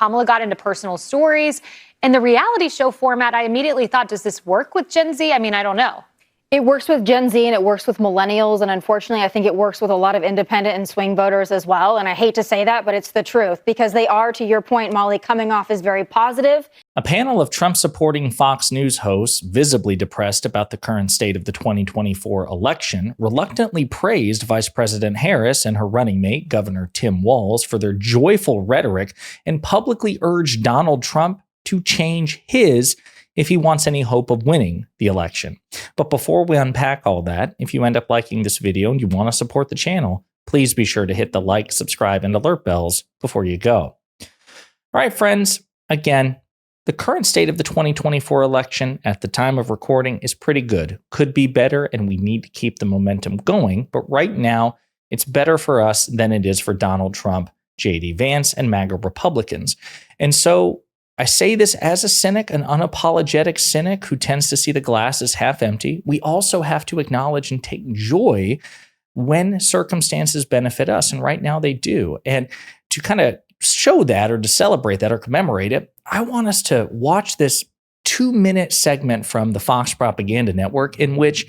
Kamala got into personal stories. And the reality show format, I immediately thought, does this work with Gen Z? I mean, I don't know. It works with Gen Z and it works with millennials. And unfortunately, I think it works with a lot of independent and swing voters as well. And I hate to say that, but it's the truth, because they are, to your point, Molly, coming off as very positive. A panel of Trump-supporting Fox News hosts, visibly depressed about the current state of the 2024 election, reluctantly praised Vice President Harris and her running mate, Governor Tim Walz, for their joyful rhetoric and publicly urged Donald Trump to change his if he wants any hope of winning the election. But before we unpack all that, if you end up liking this video and you want to support the channel, please be sure to hit the like, subscribe, and alert bells before you go. All right, friends, again, the current state of the 2024 election at the time of recording is pretty good. Could be better, and we need to keep the momentum going. But right now, it's better for us than it is for Donald Trump, J.D. Vance, and MAGA Republicans. And so I say this as a cynic, an unapologetic cynic who tends to see the glass as half empty. We also have to acknowledge and take joy when circumstances benefit us. And right now they do. And to kind of show that, or to celebrate that, or commemorate it, I want us to watch this 2-minute segment from the Fox Propaganda Network in which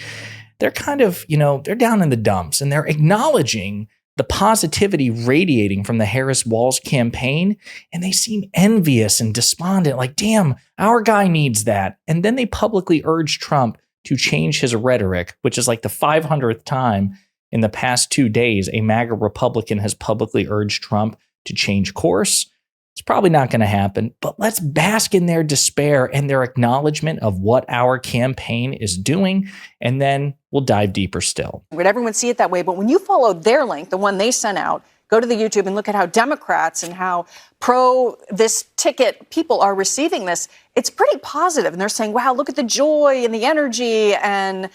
they're kind of, they're down in the dumps and they're acknowledging the positivity radiating from the Harris-Walz campaign, and they seem envious and despondent, like, damn, our guy needs that. And then they publicly urge Trump to change his rhetoric, which is like the 500th time in the past 2 days a MAGA Republican has publicly urged Trump to change course. It's probably not going to happen, but let's bask in their despair and their acknowledgement of what our campaign is doing, and then we'll dive deeper still. Would everyone see it that way? But when you follow their link, the one they sent out, go to the YouTube and look at how Democrats and how pro this ticket people are receiving this, it's pretty positive. And they're saying, wow, look at the joy and the energy. And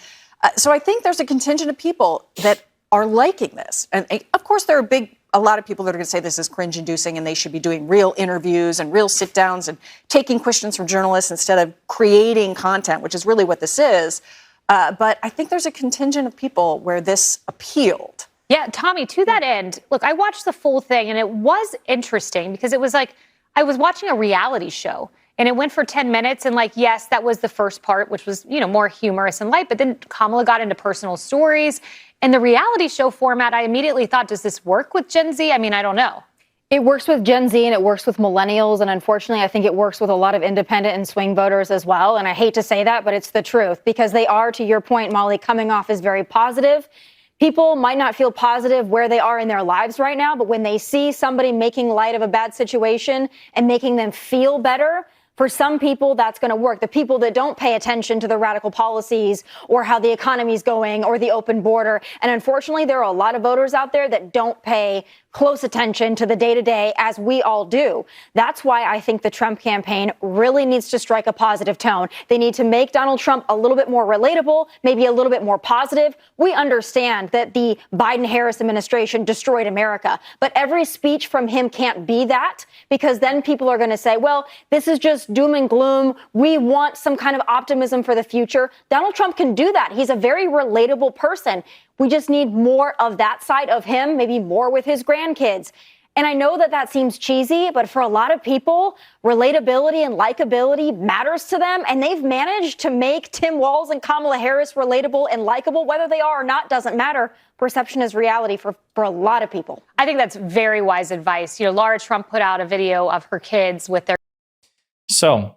so I think there's a contingent of people that are liking this. And of course, there are a lot of people that are going to say this is cringe-inducing and they should be doing real interviews and real sit-downs and taking questions from journalists instead of creating content, which is really what this is. But I think there's a contingent of people where this appealed. Yeah, Tommy, to that end, look, I watched the full thing and it was interesting because it was like I was watching a reality show and it went for 10 minutes. And like, yes, that was the first part, which was, more humorous and light. But then Kamala got into personal stories. And the reality show format, I immediately thought, does this work with Gen Z? I mean, I don't know. It works with Gen Z and it works with millennials. And unfortunately, I think it works with a lot of independent and swing voters as well. And I hate to say that, but it's the truth, because they are, to your point, Molly, coming off as very positive. People might not feel positive where they are in their lives right now, but when they see somebody making light of a bad situation and making them feel better, for some people, that's going to work. The people that don't pay attention to the radical policies or how the economy is going or the open border. And unfortunately, there are a lot of voters out there that don't pay close attention to the day-to-day as we all do. That's why I think the Trump campaign really needs to strike a positive tone. They need to make Donald Trump a little bit more relatable, maybe a little bit more positive. We understand that the Biden-Harris administration destroyed America, but every speech from him can't be that, because then people are going to say, well, this is just doom and gloom. We want some kind of optimism for the future. Donald Trump can do that. He's a very relatable person. We just need more of that side of him, maybe more with his grandkids. And I know that that seems cheesy, but for a lot of people, relatability and likability matters to them. And they've managed to make Tim Walz and Kamala Harris relatable and likable. Whether they are or not doesn't matter. Perception is reality for a lot of people. I think that's very wise advice. Laura Trump put out a video of her kids with their. So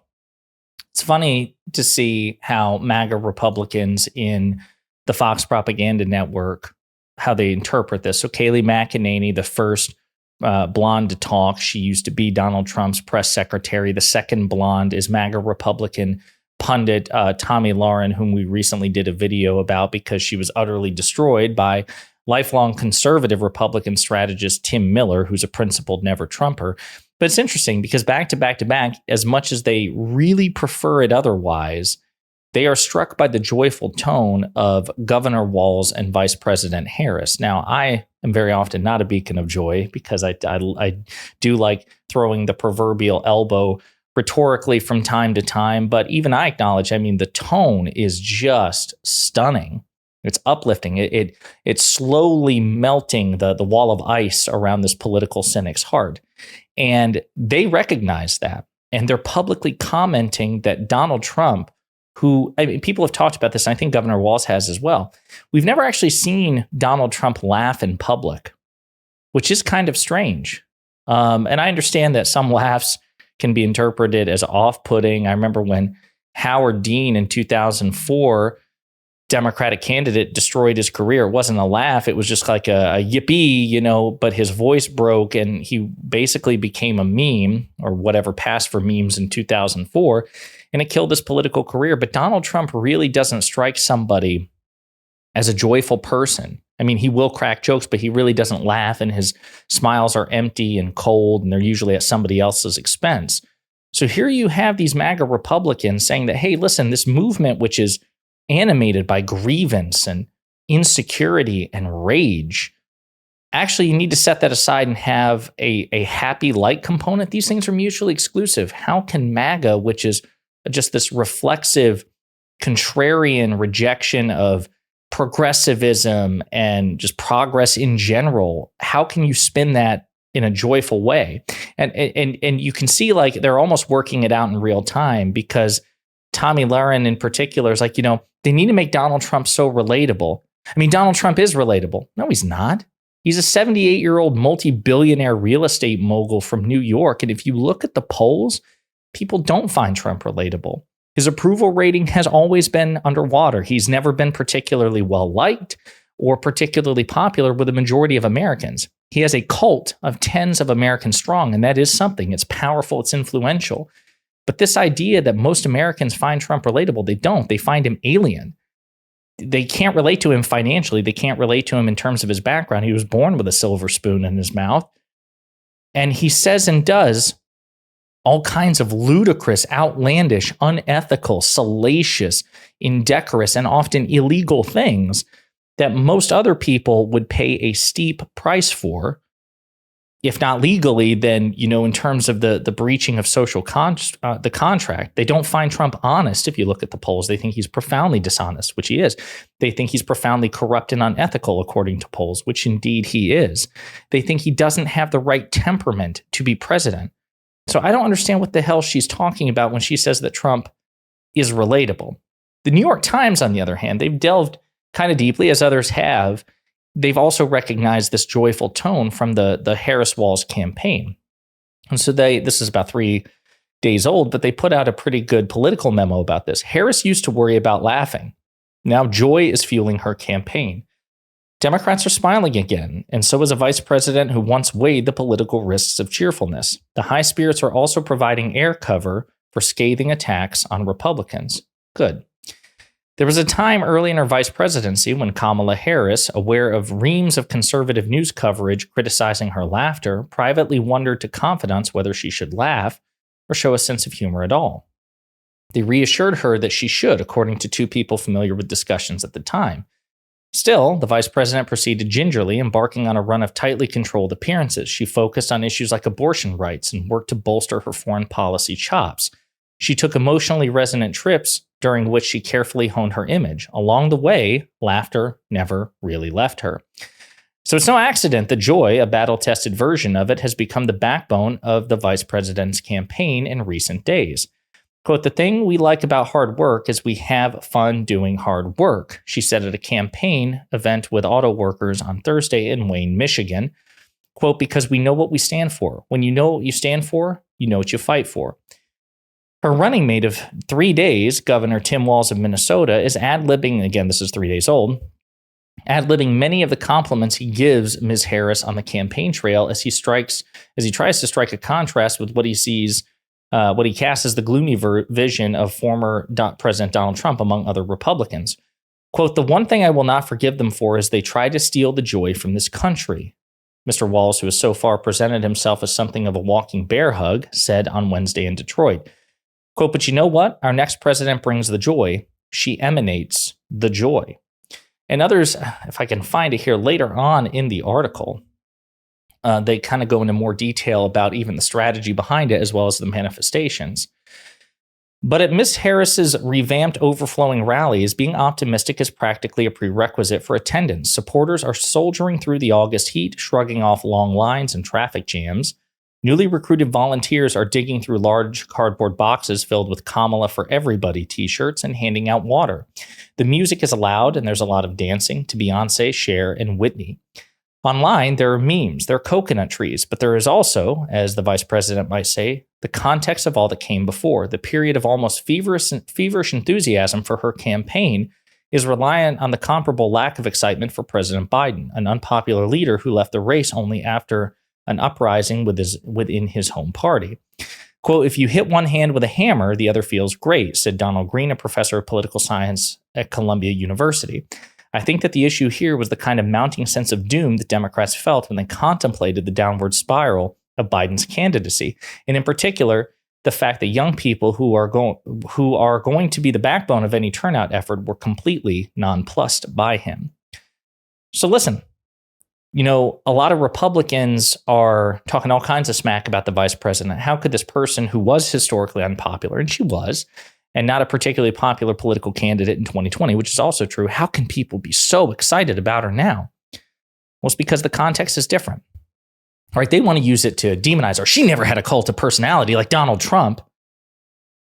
it's funny to see how MAGA Republicans in the Fox Propaganda Network, how they interpret this. So Kayleigh McEnany, the first blonde to talk, she used to be Donald Trump's press secretary. The second blonde is MAGA Republican pundit Tomi Lahren, whom we recently did a video about because she was utterly destroyed by lifelong conservative Republican strategist Tim Miller, who's a principled never-Trumper. But it's interesting because back to back to back, as much as they really prefer it otherwise, they are struck by the joyful tone of Governor Walz and Vice President Harris. Now, I am very often not a beacon of joy because I do like throwing the proverbial elbow rhetorically from time to time. But even I acknowledge, the tone is just stunning. It's uplifting. It's slowly melting the wall of ice around this political cynic's heart. And they recognize that. And they're publicly commenting that Donald Trump, who, I mean, people have talked about this, and I think Governor Walz has as well. We've never actually seen Donald Trump laugh in public, which is kind of strange. And I understand that some laughs can be interpreted as off-putting. I remember when Howard Dean in 2004, Democratic candidate, destroyed his career. It wasn't a laugh. It was just like a yippee, you know, but his voice broke and he basically became a meme, or whatever passed for memes in 2004, and it killed his political career. But Donald Trump really doesn't strike somebody as a joyful person. I mean, he will crack jokes, but he really doesn't laugh, and his smiles are empty and cold, and they're usually at somebody else's expense. So here you have these MAGA Republicans saying that, hey, listen, this movement, which is animated by grievance and insecurity and rage, actually, you need to set that aside and have a happy light component. These things are mutually exclusive. How can MAGA, which is just this reflexive, contrarian rejection of progressivism and just progress in general, how can you spin that in a joyful way? And you can see, like, they're almost working it out in real time, because Tommy Lahren in particular is like, you know, they need to make Donald Trump so relatable. I mean, Donald Trump is relatable. No, he's not. He's a 78-year-old multi-billionaire real estate mogul from New York. And if you look at the polls, people don't find Trump relatable. His approval rating has always been underwater. He's never been particularly well-liked or particularly popular with the majority of Americans. He has a cult of tens of Americans strong, and that is something. It's powerful. It's influential. But this idea that most Americans find Trump relatable, they don't. They find him alien. They can't relate to him financially. They can't relate to him in terms of his background. He was born with a silver spoon in his mouth. And he says and does all kinds of ludicrous, outlandish, unethical, salacious, indecorous, and often illegal things that most other people would pay a steep price for. If not legally, then, you know, in terms of the breaching of the contract. They don't find Trump honest. If you look at the polls, they think he's profoundly dishonest, which he is. They think he's profoundly corrupt and unethical, according to polls, which indeed he is. They think he doesn't have the right temperament to be president. So I don't understand what the hell she's talking about when she says that Trump is relatable. The New York Times, on the other hand, they've delved kind of deeply, as others have. They've also recognized this joyful tone from the Harris-Walz campaign. And so this is about 3 days old, but they put out a pretty good political memo about this. Harris used to worry about laughing. Now joy is fueling her campaign. Democrats are smiling again, and so is a vice president who once weighed the political risks of cheerfulness. The high spirits are also providing air cover for scathing attacks on Republicans. Good. There was a time early in her vice presidency when Kamala Harris, aware of reams of conservative news coverage criticizing her laughter, privately wondered to confidants whether she should laugh or show a sense of humor at all. They reassured her that she should, according to 2 people familiar with discussions at the time. Still, the vice president proceeded gingerly, embarking on a run of tightly controlled appearances. She focused on issues like abortion rights and worked to bolster her foreign policy chops. She took emotionally resonant trips during which she carefully honed her image. Along the way, laughter never really left her. So it's no accident that joy, a battle-tested version of it, has become the backbone of the vice president's campaign in recent days. Quote, "The thing we like about hard work is we have fun doing hard work," she said at a campaign event with auto workers on Thursday in Wayne, Michigan. Quote, "Because we know what we stand for. When you know what you stand for, you know what you fight for." Her running mate of 3 days, Governor Tim Walz of Minnesota, is ad-libbing, again, this is 3 days old, ad-libbing many of the compliments he gives Ms. Harris on the campaign trail as he tries to strike a contrast with what he sees, what he casts as the gloomy vision of former President Donald Trump, among other Republicans. Quote, "The one thing I will not forgive them for is they try to steal the joy from this country," Mr. Walz, who has so far presented himself as something of a walking bear hug, said on Wednesday in Detroit. Quote, "But you know what? Our next president brings the joy. She emanates the joy." And others, if I can find it here later on in the article, they kind of go into more detail about even the strategy behind it as well as the manifestations. But at Ms. Harris's revamped overflowing rallies, being optimistic is practically a prerequisite for attendance. Supporters are soldiering through the August heat, shrugging off long lines and traffic jams. Newly recruited volunteers are digging through large cardboard boxes filled with Kamala for Everybody t-shirts and handing out water. The music is loud and there's a lot of dancing to Beyonce, Cher, and Whitney. Online, there are memes, there are coconut trees, but there is also, as the vice president might say, the context of all that came before. The period of almost feverish enthusiasm for her campaign is reliant on the comparable lack of excitement for President Biden, an unpopular leader who left the race only after an uprising within his home party. Quote, "If you hit one hand with a hammer, the other feels great," said Donald Green, a professor of political science at Columbia University. I think that the issue here was the kind of mounting sense of doom that Democrats felt when they contemplated the downward spiral of Biden's candidacy. And in particular, the fact that young people who are going to be the backbone of any turnout effort were completely nonplussed by him. So listen, a lot of Republicans are talking all kinds of smack about the vice president. How could this person who was historically unpopular, and she was, and not a particularly popular political candidate in 2020, which is also true, how can people be so excited about her now? Well, it's because the context is different. Right? They want to use it to demonize her. She never had a cult of personality like Donald Trump.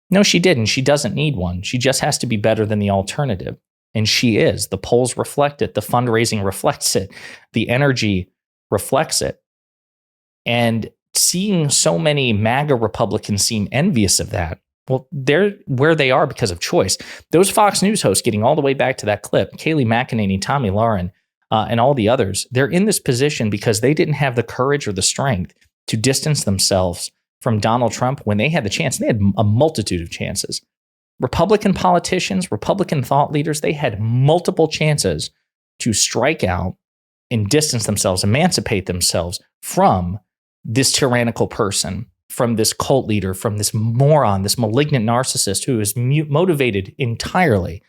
No, she didn't. She doesn't need one. She just has to be better than the alternative. And she is. The polls reflect it. The fundraising reflects it. The energy reflects it. And seeing so many MAGA Republicans seem envious of that, well, they're where they are because of choice. Those Fox News hosts, getting all the way back to that clip, Kayleigh McEnany, Tomi Lahren, and all the others, they're in this position because they didn't have the courage or the strength to distance themselves from Donald Trump when they had the chance. They had a multitude of chances. Republican politicians, Republican thought leaders, they had multiple chances to strike out and distance themselves, emancipate themselves from this tyrannical person, from this cult leader, from this moron, this malignant narcissist who is motivated entirely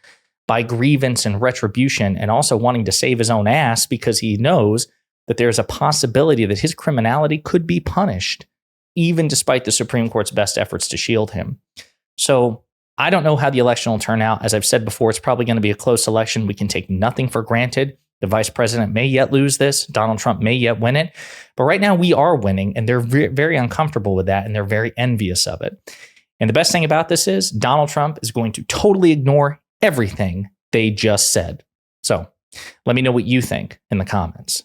by grievance and retribution, and also wanting to save his own ass because he knows that there's a possibility that his criminality could be punished, even despite the Supreme Court's best efforts to shield him. So I don't know how the election will turn out. As I've said before, it's probably going to be a close election. We can take nothing for granted. The vice president may yet lose this. Donald Trump may yet win it. But right now we are winning, and they're very uncomfortable with that, and they're very envious of it. And the best thing about this is Donald Trump is going to totally ignore everything they just said. So let me know what you think in the comments.